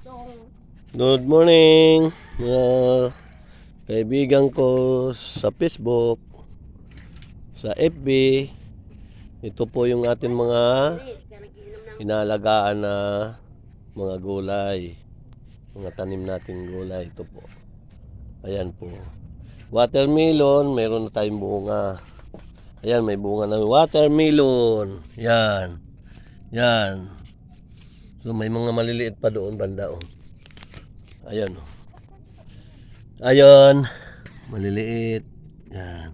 Good morning, mga kaibigan ko sa Facebook, sa FB. Ito po yung ating mga inalagaan na mga gulay, mga tanim nating gulay. Ito po, ayan po, watermelon. Meron na tayong bunga. Ayan, may bunga ng watermelon. Yan, yan. So may mga maliliit pa doon banda, oh. Ayan, oh. Ayun, maliliit. Yan.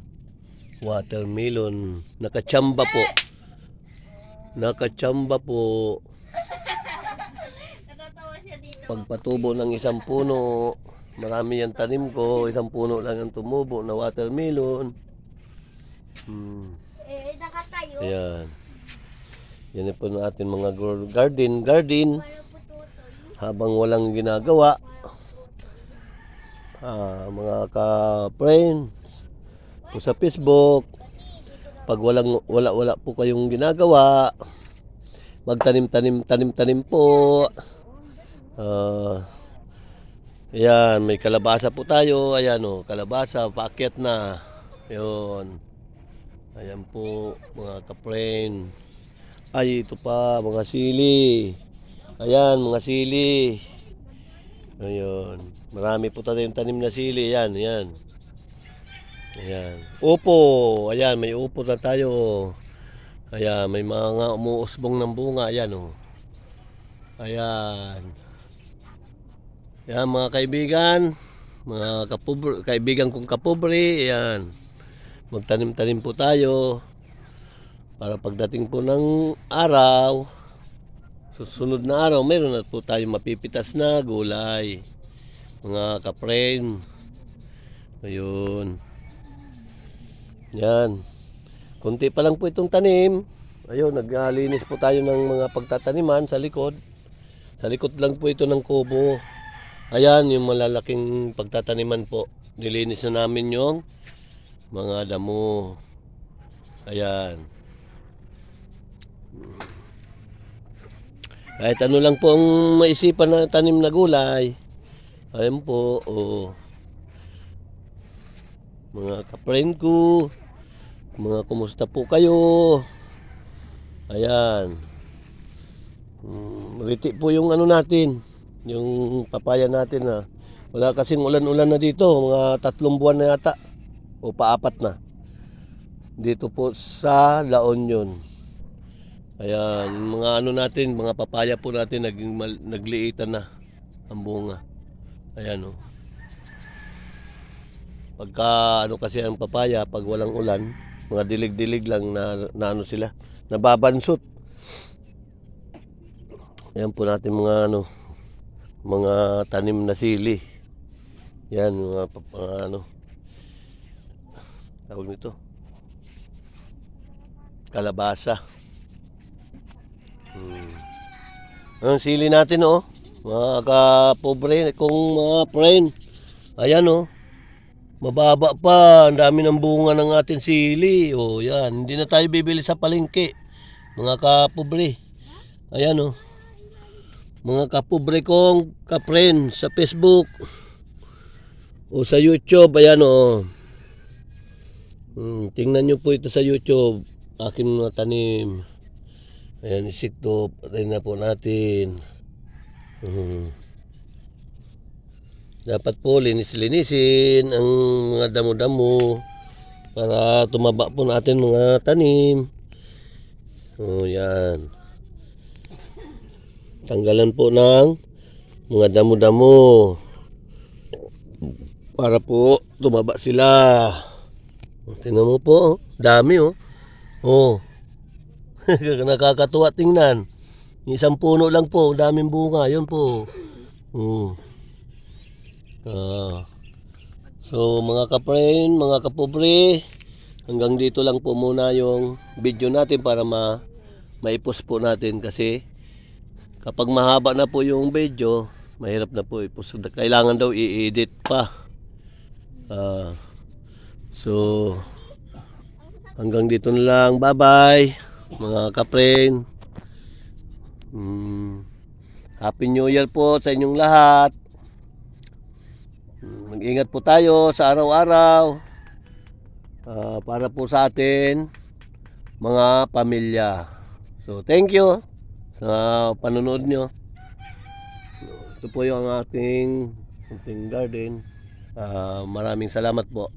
Watermelon. Nakachamba po. Nakachamba po. Pagpatubo ng isang puno, marami yung tanim ko. Isang puno lang ang tumubo na watermelon. Ayan. Yan po na ating mga garden. Habang walang ginagawa. Mga ka-friend po sa Facebook, pag wala po kayong ginagawa, magtanim po. Ayan, may kalabasa po tayo. Ayan, oh, kalabasa, paakyat na. Ayun. Ayan po, mga ka-friend. Ay, ito pa, mga sili. Ayan, mga sili. Ayun. Marami po tayong tanim na sili. Ayan, ayan. Ayan. Upo. Ayan, may upo na tayo. Ayan, may mga umuusbong ng bunga. Ayan, oh. Ayan. Ayan, mga kaibigan. Mga kaibigan kong kapobre. Ayan. Magtanim-tanim po tayo. Para pagdating po ng araw, susunod na araw, meron na po tayong mapipitas na gulay. Mga ka-friend. Ayun. Yan. Kunti pa lang po itong tanim. Ayun, naglinis po tayo ng mga pagtataniman sa likod. Sa likod lang po ito ng kubo. Ayan, yung malalaking pagtataniman po. Nilinis na namin yung mga damo. Ayan. Kahit ano lang po ang maisipan na tanim na gulay. Ayan po, oh. Mga ka-friend ko, mga kumusta po kayo? Ayan. Riti po yung ano natin, yung papaya natin na wala kasing ulan-ulan na dito, mga 3 buwan na yata o pa-4 na. Dito po sa La Union. Ayan, mga ano natin, mga papaya po natin nagliitan na ang bunga. Ayan, oh. Pagka ano kasi ang papaya, pag walang ulan, mga dilig-dilig lang na ano sila, nababansot. Ayan po natin mga ano, mga tanim na sili. Yan, mga ano, tawag nito, kalabasa. Ang sili natin, oh, mga kapobre kong mga friend. Ayan, oh. Mababa pa, ang dami ng bunga ng ating sili. O yan, hindi na tayo bibili sa palengke. Mga kapobre. Ayan, oh. Mga kapobre kong ka-friend sa Facebook o sa YouTube. Ayan, oh. Tingnan nyo po ito sa YouTube. Aking mga tanim. Ayan, isikto. Patayin na po natin. Dapat po linis-linisin ang mga damo-damo para tumaba po natin mga tanim. O yan. Tanggalan po ng mga damo-damo para po tumaba sila. Tingnan mo po, dami, oh. Oh. Nakakatuwa tingnan. Isang puno lang po, daming bunga, yun po. So mga ka-friend, mga kapobre, hanggang dito lang po muna yung video natin para maipost po natin kasi kapag mahaba na po yung video, mahirap na po ipost. Kailangan daw i-edit pa. So hanggang dito na lang. Bye bye mga ka-friend. Happy New Year po sa inyong lahat. Mag-ingat po tayo sa araw-araw. Para po sa atin, mga pamilya. So, thank you sa panonood nyo. Ito po yung ating garden. Maraming salamat po.